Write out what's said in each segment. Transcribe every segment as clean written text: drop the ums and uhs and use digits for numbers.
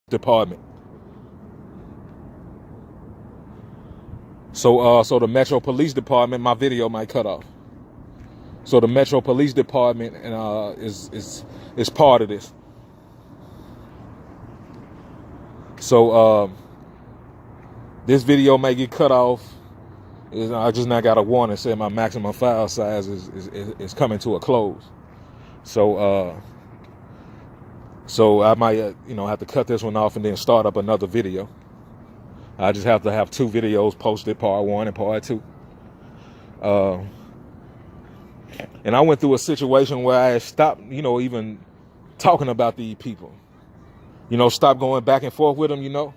Department. So the Metro Police Department, my video might cut off. So the Metro Police Department is part of this. So this video may get cut off. I just now got a warning saying my maximum file size is coming to a close. So I might have to cut this one off and then start up another video. I just have to have 2 videos posted, part 1 and part 2. And I went through a situation where I stopped, even talking about these people. Stop going back and forth with them,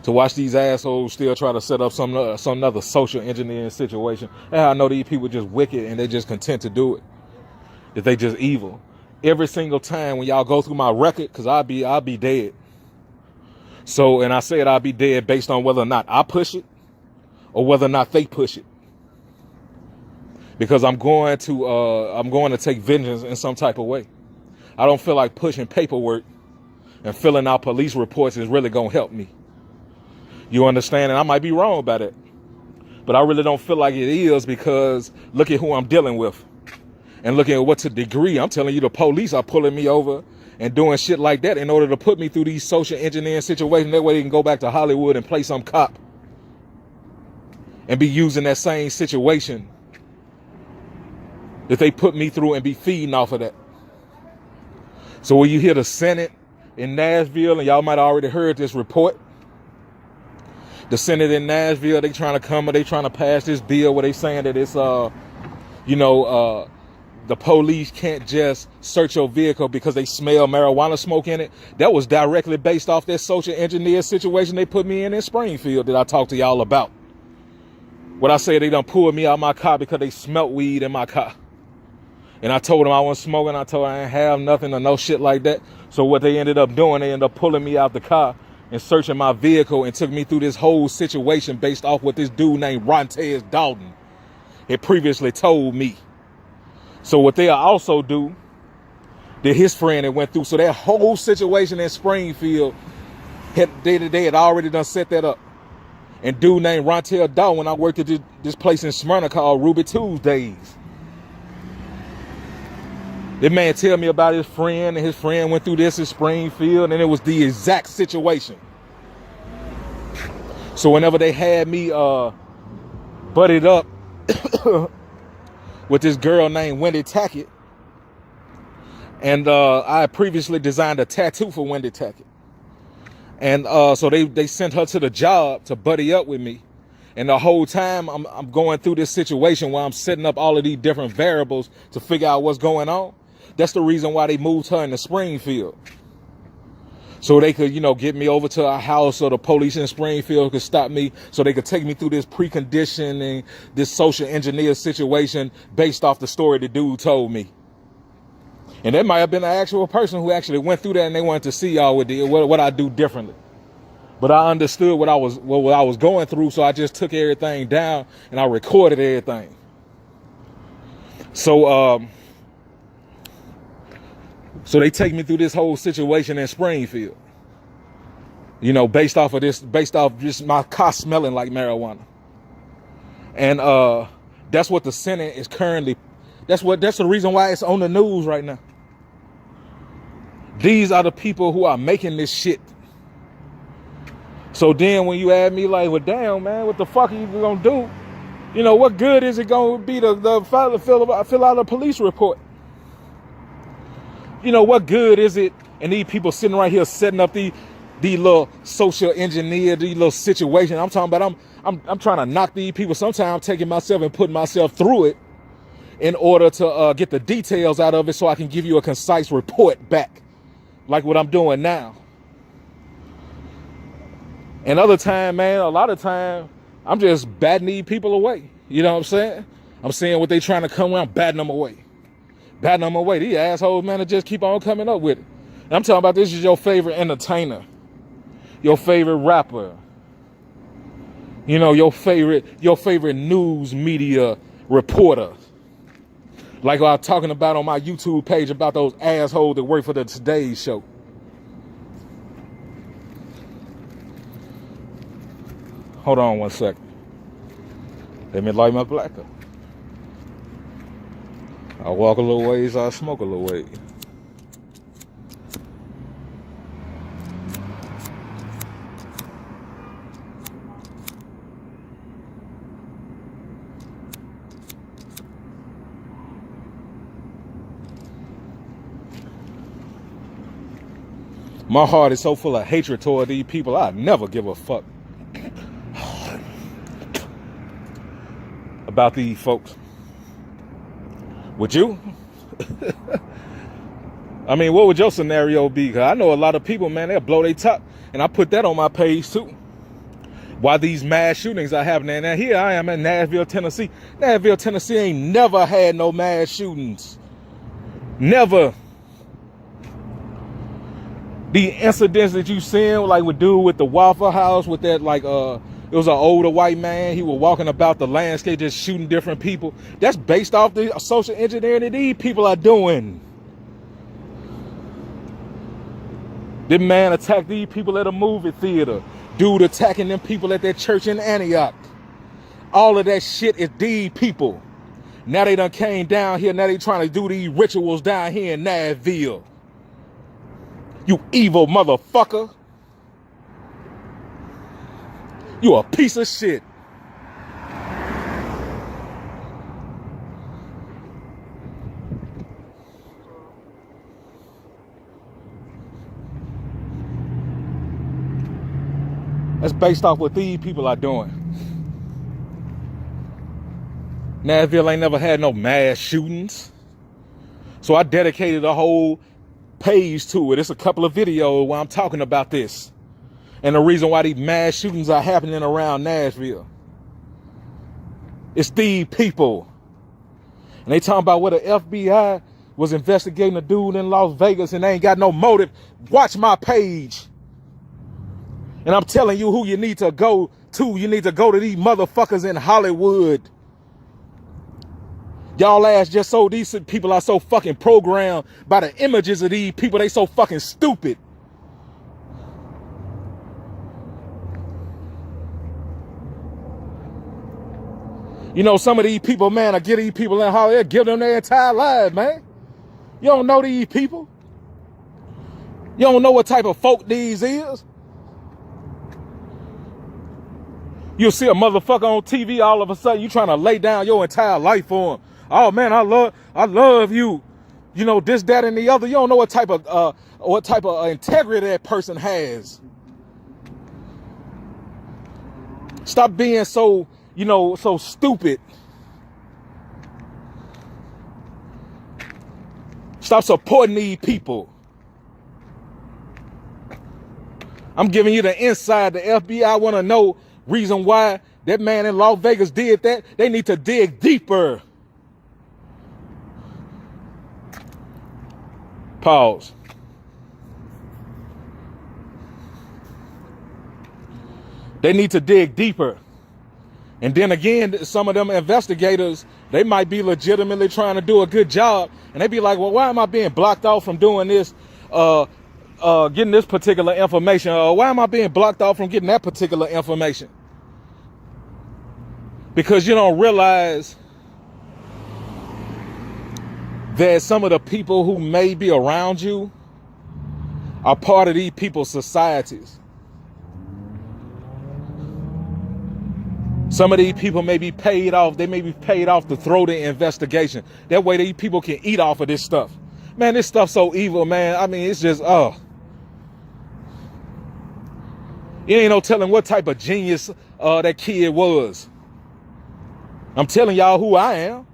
to watch these assholes still try to set up some other social engineering situation. And I know these people just wicked and they just content to do it. That they just evil. Every single time when y'all go through my record, because I'll be dead. So, and I said I'll be dead based on whether or not I push it or whether or not they push it. Because I'm going to take vengeance in some type of way. I don't feel like pushing paperwork and filling out police reports is really going to help me. You understand? And I might be wrong about it. But I really don't feel like it is, because look at who I'm dealing with. And look at what to degree. I'm telling you, the police are pulling me over and doing shit like that in order to put me through these social engineering situations. That way they can go back to Hollywood and play some cop and be using that same situation that they put me through and be feeding off of that. So when you hear the Senate in Nashville, and y'all might have already heard this report, the Senate in Nashville, they trying to pass this bill where they saying that it's the police can't just search your vehicle because they smell marijuana smoke in it. That was directly based off that social engineer situation they put me in Springfield that I talked to y'all about. What I say, they done pulled me out of my car because they smelt weed in my car. And I told them I wasn't smoking. I told them I didn't have nothing or no shit like that. So what they ended up doing, they ended up pulling me out the car and searching my vehicle and took me through this whole situation based off what this dude named Rontez Dalton had previously told me. So what they'll also do, that his friend had went through, so that whole situation in Springfield, they had already done set that up. And dude named Rontez Dalton, when I worked at this place in Smyrna called Ruby Tuesdays, that man tell me about his friend, and his friend went through this in Springfield, and it was the exact situation. So whenever they had me butted up with this girl named Wendy Tackett, and I had previously designed a tattoo for Wendy Tackett, and so they sent her to the job to buddy up with me. And the whole time I'm going through this situation where I'm setting up all of these different variables to figure out what's going on. That's the reason why they moved her into Springfield. So they could, get me over to a house, so the police in Springfield could stop me, so they could take me through this preconditioning, this social engineer situation based off the story the dude told me. And that might have been an actual person who actually went through that, and they wanted to see y'all what I do differently. But I understood what I was going through, so I just took everything down and I recorded everything. So they take me through this whole situation in Springfield, based off just my car smelling like marijuana. And that's what the Senate is currently, that's the reason why it's on the news right now. These are the people who are making this shit. So then when you add me like, well, damn, man, what the fuck are you gonna do? What good is it gonna be to fill out a police report? What good is it? And these people sitting right here setting up the little social engineer, these little situations. I'm talking about I'm trying to knock these people. Sometimes I'm taking myself and putting myself through it in order to get the details out of it so I can give you a concise report back, like what I'm doing now. And other time, man, a lot of time, I'm just batting these people away. You know what I'm saying? I'm seeing what they trying to come around, batting them away. Batting them away. These assholes, man, that just keep on coming up with it. And I'm talking about, this is your favorite entertainer, your favorite rapper, your favorite news media reporter. Like I was talking about on my YouTube page about those assholes that work for the Today Show. Hold on 1 second. Let me light my black up. I walk a little ways, I smoke a little ways. My heart is so full of hatred toward these people, I never give a fuck about these folks. Would you? I mean, what would your scenario be? Because I know a lot of people, man, they'll blow their top. And I put that on my page too. Why these mass shootings are happening. Now here I am in Nashville, Tennessee. Nashville, Tennessee ain't never had no mass shootings. Never. The incidents that you seen, like with dude with the Waffle House, with that, like, it was an older white man. He was walking about the landscape just shooting different people. That's based off the social engineering that these people are doing. This man attacked these people at a movie theater. Dude attacking them people at that church in Antioch. All of that shit is these people. Now they done came down here. Now they trying to do these rituals down here in Nashville. You evil motherfucker. You a piece of shit. That's based off what these people are doing. Nashville ain't never had no mass shootings. So I dedicated a whole page to it. It's a couple of videos where I'm talking about this. And the reason why these mass shootings are happening around Nashville. It's these people. And they talking about where the FBI was investigating a dude in Las Vegas and they ain't got no motive. Watch my page. And I'm telling you who you need to go to. You need to go to these motherfuckers in Hollywood. Y'all ass just so these people are so fucking programmed by the images of these people. They so fucking stupid. You know, some of these people, man, I get these people in Hollywood, give them their entire lives, man. You don't know these people. You don't know what type of folk these is. You'll see a motherfucker on TV, all of a sudden you trying to lay down your entire life for him. Oh man, I love you. You know, this, that, and the other. You don't know what type of integrity that person has. Stop being so, you know, so stupid. Stop supporting these people. I'm giving you the inside. The FBI want to know reason why that man in Las Vegas did that. They need to dig deeper. Pause. They need to dig deeper. And then again, some of them investigators, they might be legitimately trying to do a good job. And they be like, well, why am I being blocked off from doing this, getting this particular information? Or why am I being blocked off from getting that particular information? Because you don't realize that some of the people who may be around you are part of these people's societies. Some of these people may be paid off. They may be paid off to throw the investigation. That way these people can eat off of this stuff. Man, this stuff's so evil, man. I mean, it's just, You ain't no telling what type of genius that kid was. I'm telling y'all who I am.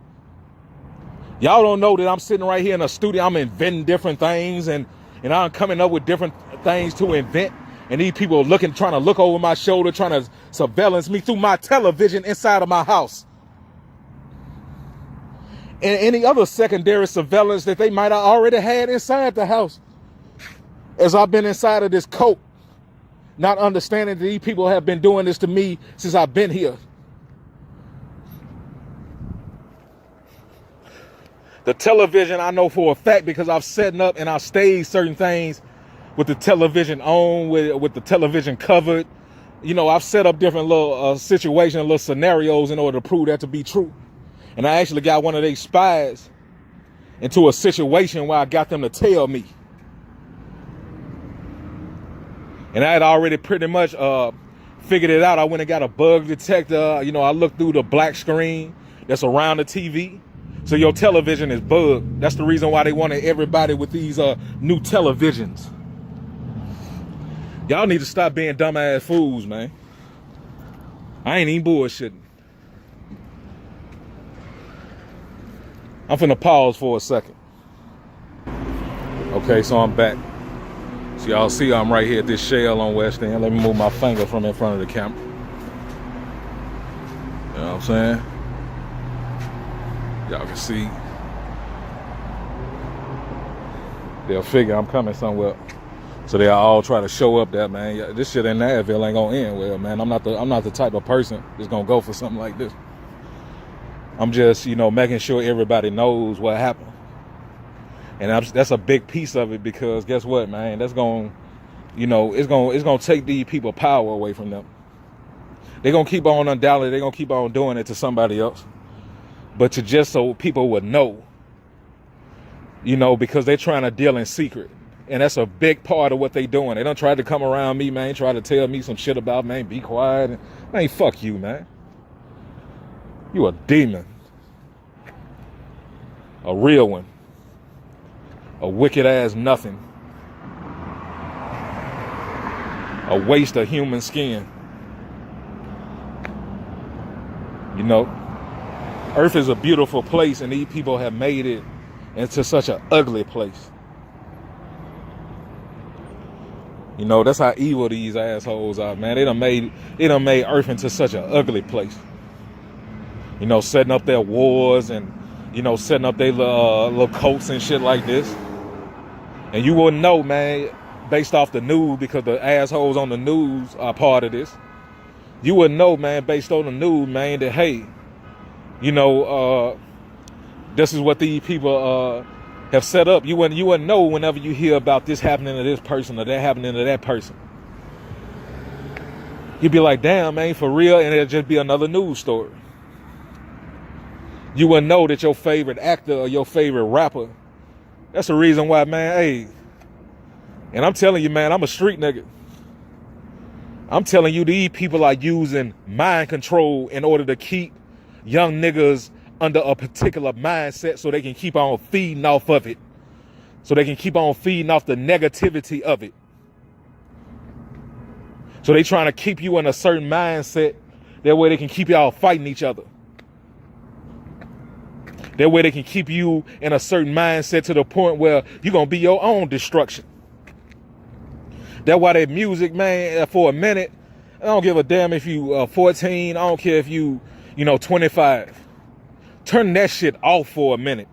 Y'all don't know that I'm sitting right here in a studio. I'm inventing different things and I'm coming up with different things to invent. And these people are trying to look over my shoulder, trying to surveillance me through my television inside of my house. And any other secondary surveillance that they might have already had inside the house. As I've been inside of this coat, not understanding that these people have been doing this to me since I've been here. The television, I know for a fact because I've set up and I've staged certain things with the television on, with the television covered, you know, I've set up different little situations, little scenarios in order to prove that to be true. And I actually got one of their spies into a situation where I got them to tell me. And I had already pretty much figured it out. I went and got a bug detector. You know, I looked through the black screen that's around the TV. So your television is bugged. That's the reason why they wanted everybody with these new televisions. Y'all need to stop being dumbass fools, man. I ain't even bullshitting. I'm finna pause for a second. Okay, so I'm back. So y'all see I'm right here at this shell on West End. Let me move my finger from in front of the camera. You know what I'm saying? Y'all can see. They'll figure I'm coming somewhere. So they'll all try to show up that, man. This shit in Nashville ain't gonna end well, man. I'm not the type of person that's gonna go for something like this. I'm just, you know, making sure everybody knows what happened. And that's a big piece of it, because guess what, man? That's going, you know, it's going to take these people power away from them. They're going to keep on undoubtedly, they're going to keep on doing it to somebody else. But to just so people would know, you know, because they're trying to deal in secret. And that's a big part of what they doing. They don't try to come around me, man, try to tell me some shit about, man, be quiet. Man, fuck you, man. You a demon. A real one. A wicked ass nothing. A waste of human skin. You know, Earth is a beautiful place, and these people have made it into such an ugly place. You know, that's how evil these assholes are, man. They done made Earth into such an ugly place. You know, setting up their wars and, you know, setting up their little cults and shit like this. And you wouldn't know, man, based off the news, because the assholes on the news are part of this. You wouldn't know, man, based on the news, man, that, hey, you know, this is what these people have set up. You wouldn't know whenever you hear about this happening to this person or that happening to that person. You'd be like, damn, man, for real? And it'll just be another news story. You wouldn't know that your favorite actor or your favorite rapper, that's the reason why, man, hey, and I'm telling you, man, I'm a street nigga. I'm telling you, these people are using mind control in order to keep young niggas under a particular mindset so they can keep on feeding off of it. So they can keep on feeding off the negativity of it. So they trying to keep you in a certain mindset. That way they can keep y'all fighting each other. That way they can keep you in a certain mindset to the point where you're going to be your own destruction. That's why that music, man, for a minute, I don't give a damn if you 14. I don't care if you 25. Turn that shit off for a minute.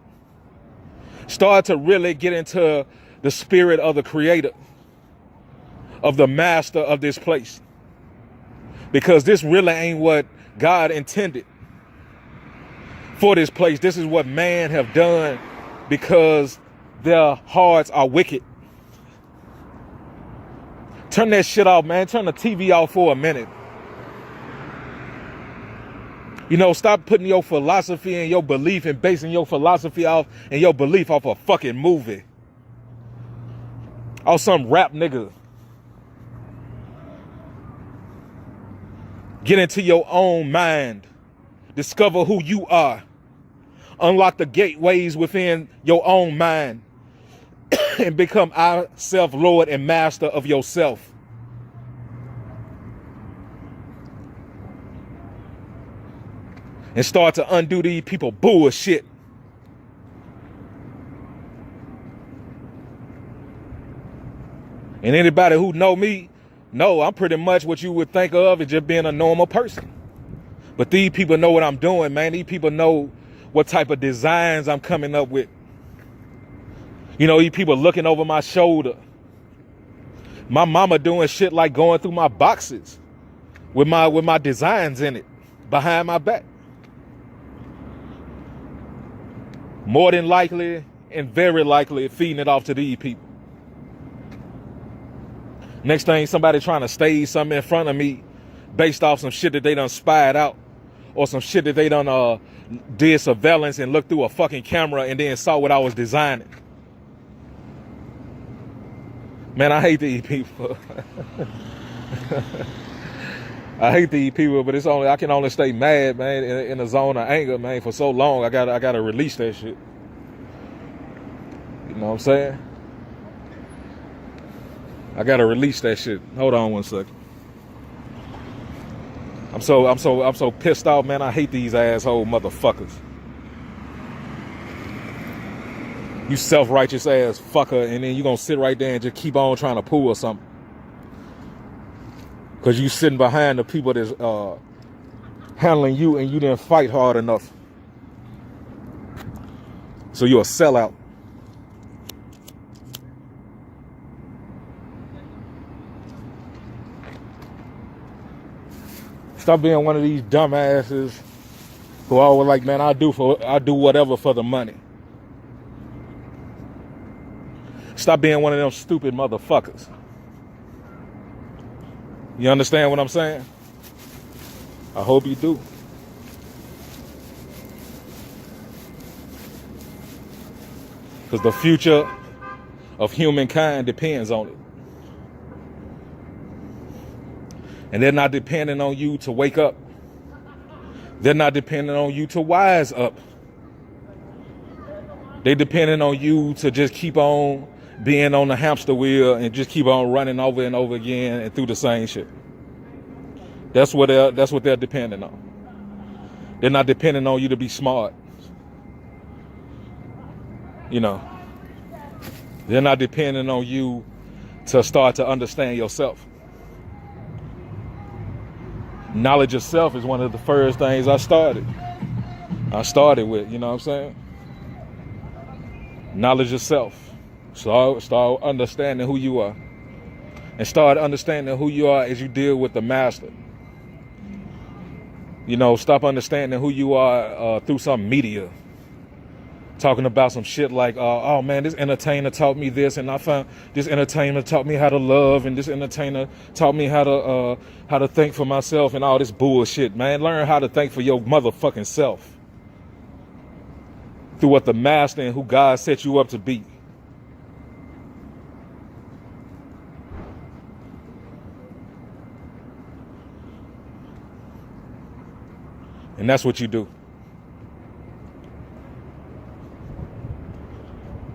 Start to really get into the spirit of the creator, of the master of this place. Because this really ain't what God intended for this place. This is what man have done because their hearts are wicked. Turn that shit off, man. Turn the TV off for a minute. You know, stop putting your philosophy and your belief and basing your philosophy off and your belief off a fucking movie. Or some rap nigga. Get into your own mind. Discover who you are. Unlock the gateways within your own mind. And become our self-lord and master of yourself. And start to undo these people bullshit. And anybody who know me, know I'm pretty much what you would think of as just being a normal person. But these people know what I'm doing, man. These people know what type of designs I'm coming up with. You know, these people looking over my shoulder. My mama doing shit like going through my boxes with my designs in it behind my back. More than likely and very likely feeding it off to these people. Next thing, somebody trying to stage something in front of me based off some shit that they done spied out, or some shit that they done did surveillance and looked through a fucking camera and then saw what I was designing. Man, I hate these people. I hate these people, but I can only stay mad, man, in a zone of anger, man, for so long. I gotta release that shit. You know what I'm saying? I gotta release that shit. Hold on one second. I'm so pissed off, man. I hate these asshole motherfuckers. You self-righteous ass fucker, and then you gonna sit right there and just keep on trying to pull something. Cause you sitting behind the people that's handling you, and you didn't fight hard enough. So you're a sellout. Stop being one of these dumbasses who always like, man, I do whatever for the money. Stop being one of them stupid motherfuckers. You understand what I'm saying? I hope you do. Because the future of humankind depends on it. And they're not depending on you to wake up. They're not depending on you to wise up. They're depending on you to just keep on being on the hamster wheel and just keep on running over and over again and through the same shit. That's what they're depending on. They're not depending on you to be smart. You know. They're not depending on you to start to understand yourself. Knowledge of self is one of the first things I started with, you know what I'm saying? Knowledge of self. So start understanding who you are. And start understanding who you are as you deal with the master. You know, stop understanding who you are through some media. Talking about some shit like, oh man, this entertainer taught me this, and I found this entertainer taught me how to love, and this entertainer taught me how to think for myself, and all this bullshit, man. Learn how to think for your motherfucking self. Through what the master and who God set you up to be. And that's what you do.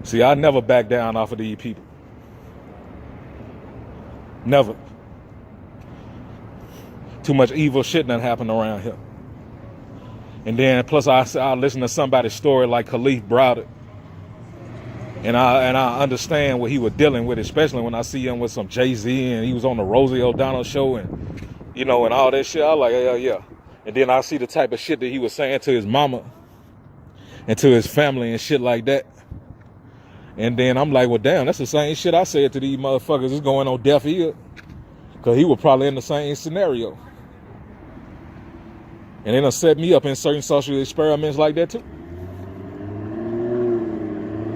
See, I never back down off of these people. Never. Too much evil shit done happened around here. And then plus I listen to somebody's story like Khalif Browder. And I understand what he was dealing with, especially when I see him with some Jay-Z and he was on the Rosie O'Donnell show and, you know, and all that shit. I like, yeah. And then I see the type of shit that he was saying to his mama and to his family and shit like that. And then I'm like, well, damn, that's the same shit I said to these motherfuckers. It's going on deaf ear. Because he was probably in the same scenario. And they done set me up in certain social experiments like that too.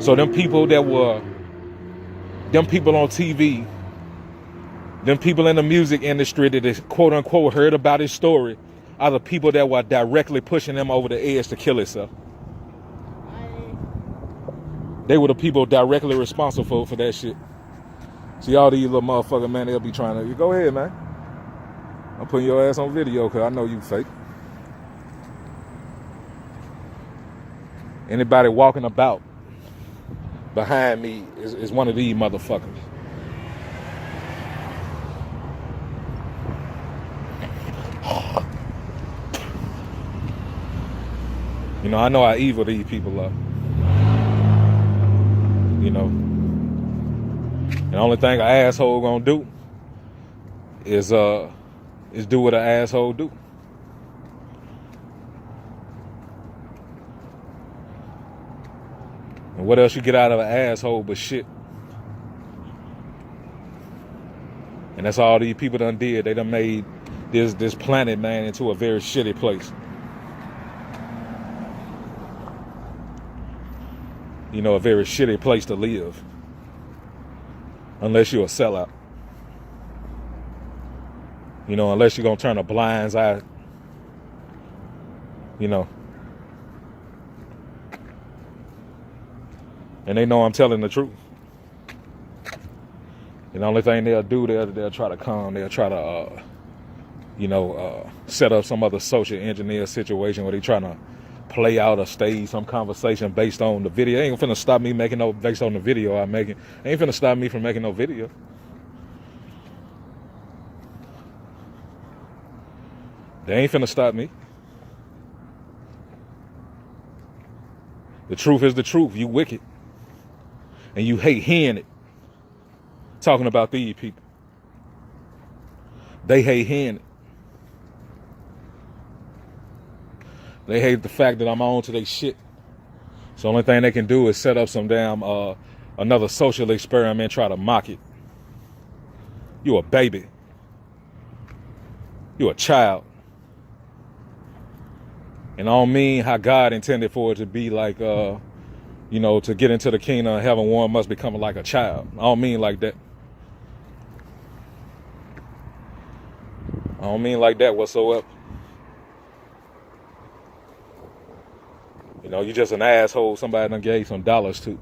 So them people on TV, them people in the music industry that is quote unquote heard about his story are the people that were directly pushing him over the edge to kill himself. They were the people directly responsible for that shit. See, all these little motherfuckers, man, they'll be trying to, go ahead, man. I'm putting your ass on video because I know you fake. Anybody walking about behind me is one of these motherfuckers. You know, I know how evil these people are. You know, the only thing an asshole gonna do is do what an asshole do. And what else you get out of an asshole but shit? And that's all these people done did. They done made this planet, man, into a very shitty place. You know, a very shitty place to live. Unless you're a sellout. You know, unless you're going to turn a blind eye, you know. And they know I'm telling the truth. And the only thing they'll do, they'll try to come, they'll try to, set up some other social engineer situation where they trying to play out or stage some conversation based on the video. Ain't finna stop me making no, based on the video I'm making. Ain't finna stop me from making no video. They ain't finna stop me. The truth is the truth. You wicked. And you hate hearing it. Talking about these people. They hate hearing it. They hate the fact that I'm on to their shit. So the only thing they can do is set up some damn, another social experiment, try to mock it. You a baby. You a child. And I don't mean how God intended for it to be like, to get into the kingdom of heaven, one must become like a child. I don't mean like that. I don't mean like that whatsoever. You know, you just an asshole somebody done gave some dollars to.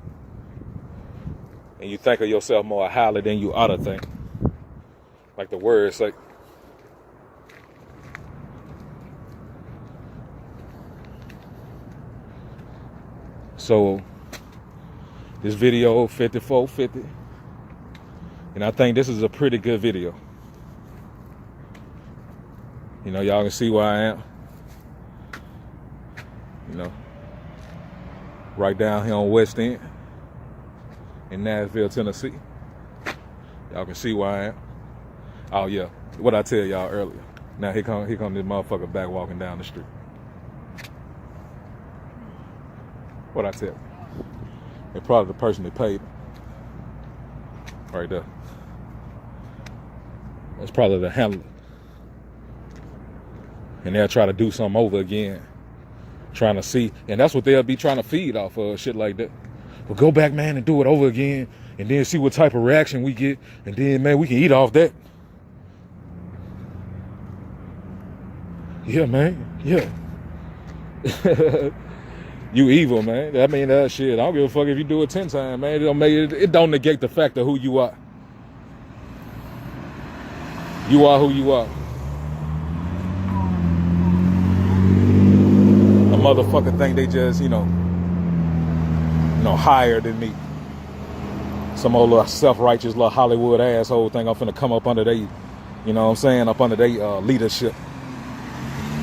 And you think of yourself more highly than you ought to think. Like the words say. So, this video 5450. And I think this is a pretty good video. You know, y'all can see where I am. You know. Right down here on West End in Nashville, Tennessee. Y'all can see where I am. Oh yeah, what I tell y'all earlier. Now here come this motherfucker back walking down the street. What I tell you? And probably the person that paid him. Right there. That's probably the handler. And they'll try to do something over again. Trying to see, and that's what they'll be trying to feed off of, shit like that. But go back, man, and do it over again, and then see what type of reaction we get, and then, man, we can eat off that. Yeah, man, yeah. You evil, man. I mean, that shit, I don't give a fuck if you do it 10 times, man. It don't negate the fact of who you are. You are who you are. Motherfucker think they just, higher than me. Some old little self-righteous little Hollywood asshole think I'm finna come up under they, up under their leadership.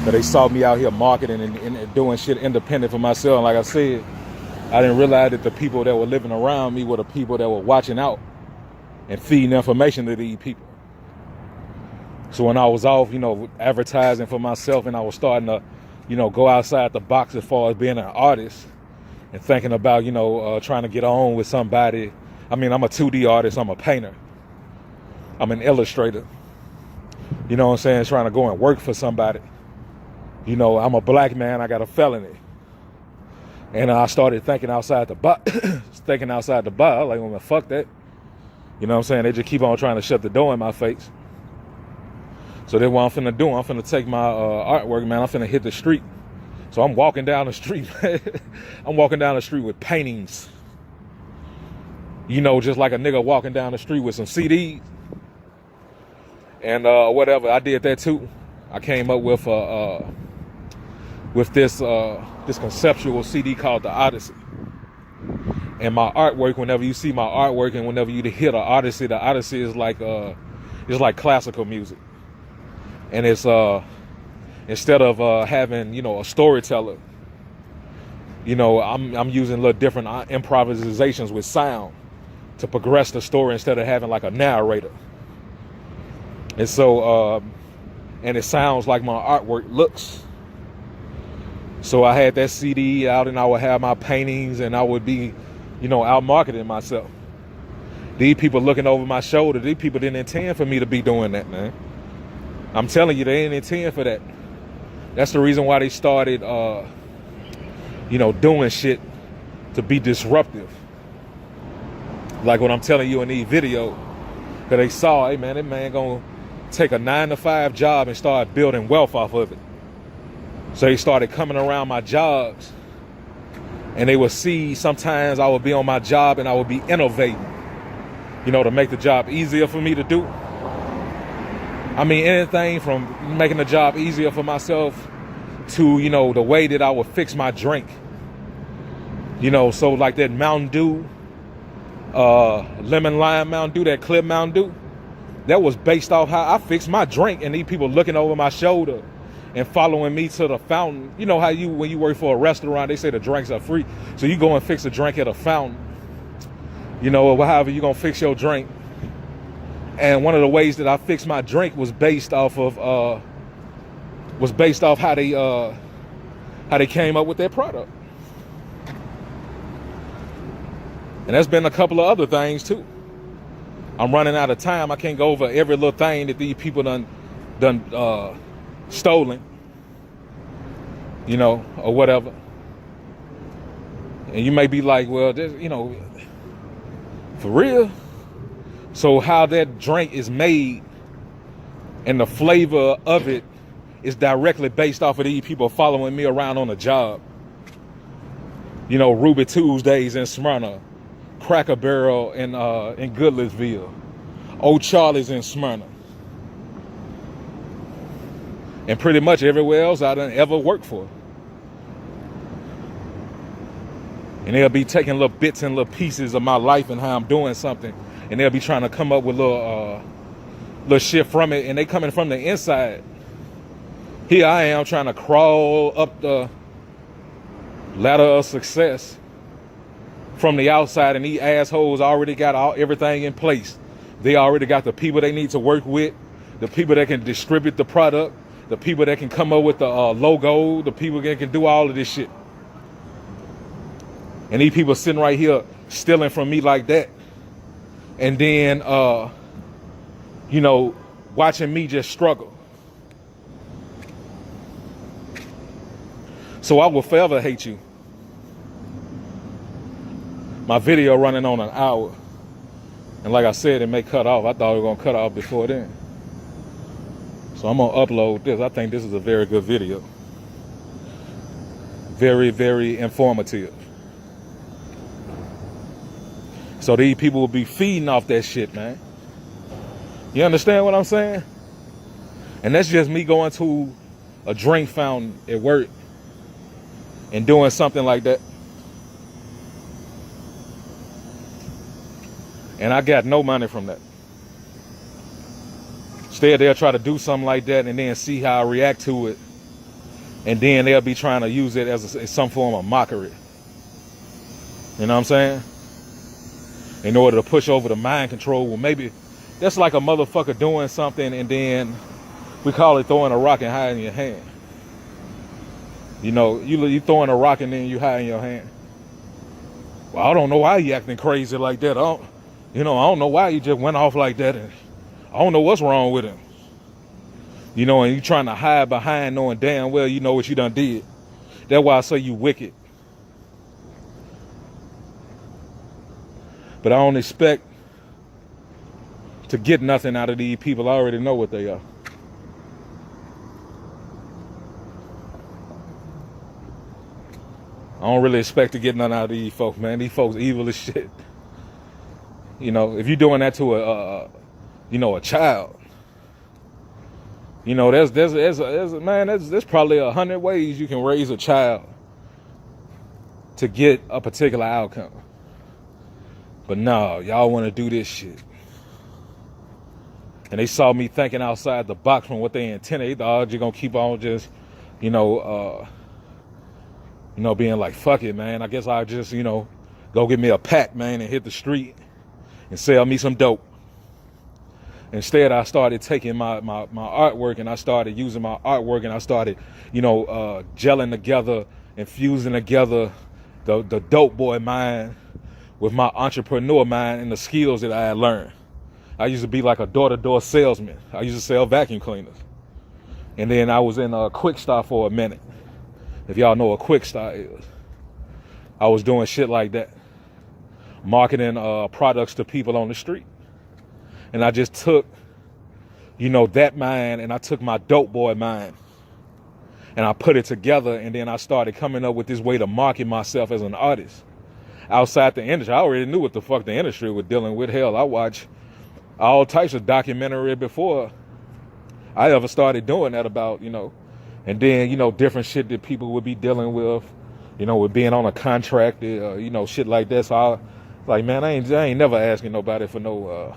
But they saw me out here marketing and doing shit independent for myself. And like I said, I didn't realize that the people that were living around me were the people that were watching out and feeding information to these people. So when I was off, advertising for myself and I was starting to go outside the box as far as being an artist and thinking about, trying to get on with somebody. I mean, I'm a 2D artist. I'm a painter. I'm an illustrator. You know what I'm saying? Trying to go and work for somebody. I'm a black man. I got a felony. And I started thinking outside the box. Thinking outside the box. Like, well, fuck that. You know what I'm saying? They just keep on trying to shut the door in my face. So then what I'm finna do, I'm finna take my artwork, man. I'm finna hit the street. So I'm walking down the street, man. I'm walking down the street with paintings. Just like a nigga walking down the street with some CDs. And whatever, I did that too. I came up with this conceptual CD called The Odyssey. And my artwork, whenever you see my artwork and whenever you hear the Odyssey is like classical music. And it's instead of having a storyteller, I'm using little different improvisations with sound to progress the story instead of having like a narrator. And so and it sounds like my artwork looks. So I had that CD out and I would have my paintings and I would be out marketing myself. These people looking over my shoulder, these people didn't intend for me to be doing that, man. I'm telling you, they didn't intend for that. That's the reason why they started, doing shit to be disruptive. Like what I'm telling you in these videos. Because they saw, hey, man, that man gonna take a 9-to-5 job and start building wealth off of it. So they started coming around my jobs, and they would see sometimes I would be on my job and I would be innovating, to make the job easier for me to do. I mean, anything from making the job easier for myself to, the way that I would fix my drink. So like that Mountain Dew, lemon lime Mountain Dew, that Clip Mountain Dew, that was based off how I fixed my drink, and these people looking over my shoulder and following me to the fountain. You know how when you work for a restaurant, they say the drinks are free. So you go and fix a drink at a fountain, or however you gonna fix your drink. And one of the ways that I fixed my drink was based off of how they came up with their product. And there's been a couple of other things too. I'm running out of time. I can't go over every little thing that these people done stolen, or whatever. And you may be like, well, for real? So how that drink is made and the flavor of it is directly based off of these people following me around on a job. Ruby Tuesdays in Smyrna, Cracker Barrel in Goodlettsville, Old Charlie's in Smyrna, and pretty much everywhere else I done ever worked for. And they'll be taking little bits and little pieces of my life and how I'm doing something, and they'll be trying to come up with little shit from it, and they coming from the inside. Here I am trying to crawl up the ladder of success from the outside, and these assholes already got everything in place. They already got the people they need to work with, the people that can distribute the product, the people that can come up with the logo, the people that can do all of this shit. And these people sitting right here stealing from me like that. And then, watching me just struggle. So I will forever hate you. My video running on an hour. And like I said, it may cut off. I thought it was going to cut off before then. So I'm going to upload this. I think this is a very good video. Very, very informative. So these people will be feeding off that shit, man. You understand what I'm saying? And that's just me going to a drink fountain at work and doing something like that. And I got no money from that. Instead, they'll try to do something like that and then see how I react to it. And then they'll be trying to use it as some form of mockery. You know what I'm saying? In order to push over the mind control. Well, maybe that's like a motherfucker doing something and then we call it throwing a rock and hiding your hand. You throwing a rock and then you hiding your hand. Well, I don't know why you acting crazy like that. I don't know why you just went off like that. And I don't know what's wrong with him. And you trying to hide behind knowing damn well you know what you done did. That's why I say you wicked. But I don't expect to get nothing out of these people. I already know what they are. I don't really expect to get nothing out of these folks, man. These folks evil as shit. If you're doing that to a child, there's probably 100 ways you can raise a child to get a particular outcome. But no, y'all want to do this shit. And they saw me thinking outside the box from what they intended. They thought, you're going to keep on just, being like, fuck it, man. I guess I'll just, go get me a pack, man, and hit the street and sell me some dope. Instead, I started taking my artwork and I started using my artwork and I started, gelling together and fusing together the dope boy mind with my entrepreneur mind and the skills that I had learned. I used to be like a door-to-door salesman. I used to sell vacuum cleaners. And then I was in a Quick Stop for a minute. If y'all know what Quick Stop is. I was doing shit like that. Marketing products to people on the street. And I just took that mind, and I took my dope boy mind and I put it together, and then I started coming up with this way to market myself as an artist outside the industry. I already knew what the fuck the industry was dealing with. Hell, I watched all types of documentary before I ever started doing that about, and then, different shit that people would be dealing with, with being on a contract, shit like that. So I like, man, I ain't never asking nobody for no,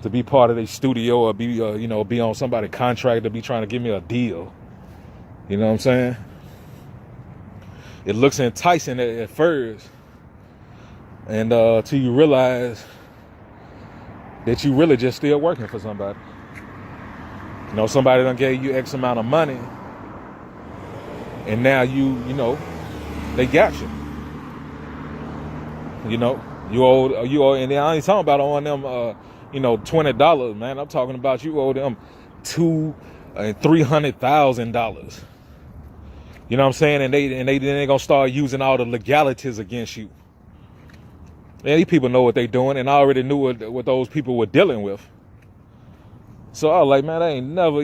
to be part of their studio or be, be on somebody's contract to be trying to give me a deal. You know what I'm saying? It looks enticing at first. And till you realize that you really just still working for somebody. Somebody done gave you X amount of money, and now they got you. You owe, and I ain't talking about on them, $20, man. I'm talking about you owe them $200,000-$300,000. You know what I'm saying? And they gonna start using all the legalities against you. Yeah, these people know what they doing, and I already knew what those people were dealing with. So I was like, man, I ain't never,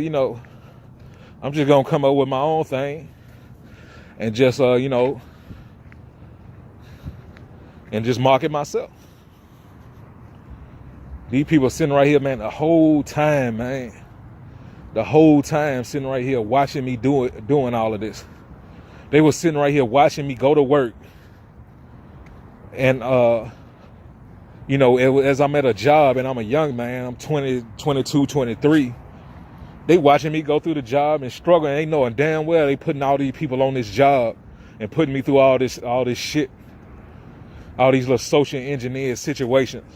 I'm just gonna come up with my own thing, and just, and just market myself. These people sitting right here, man, the whole time sitting right here watching me doing all of this. They were sitting right here watching me go to work, and as I'm at a job and I'm a young man, I'm 20, 22, 23, they watching me go through the job and struggle, and they knowing damn well they putting all these people on this job and putting me through all this shit, all these little social engineered situations.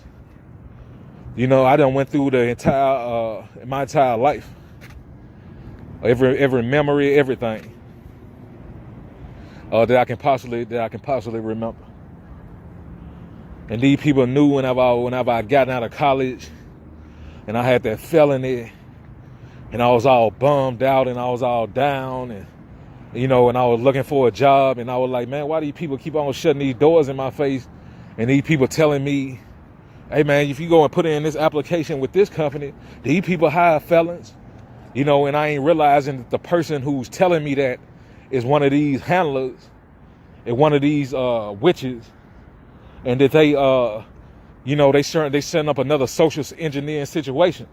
I done went through my entire life, every memory, everything that I can possibly remember. And these people knew whenever I got out of college and I had that felony and I was all bummed out and I was all down, and and I was looking for a job, and I was like, man, why do these people keep on shutting these doors in my face? And these people telling me, hey man, if you go and put in this application with this company, these people hire felons, and I ain't realizing that the person who's telling me that is one of these handlers and one of these witches. And that they, they setting up another social engineering situation,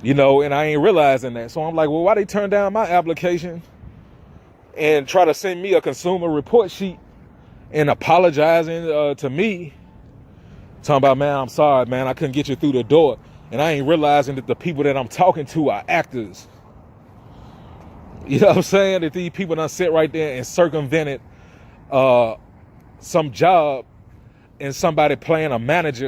and I ain't realizing that. So I'm like, well, why they turn down my application and try to send me a consumer report sheet and apologizing to me, talking about, man, I'm sorry, man, I couldn't get you through the door. And I ain't realizing that the people that I'm talking to are actors. You know what I'm saying? That these people done sit right there and circumvented some job and somebody playing a manager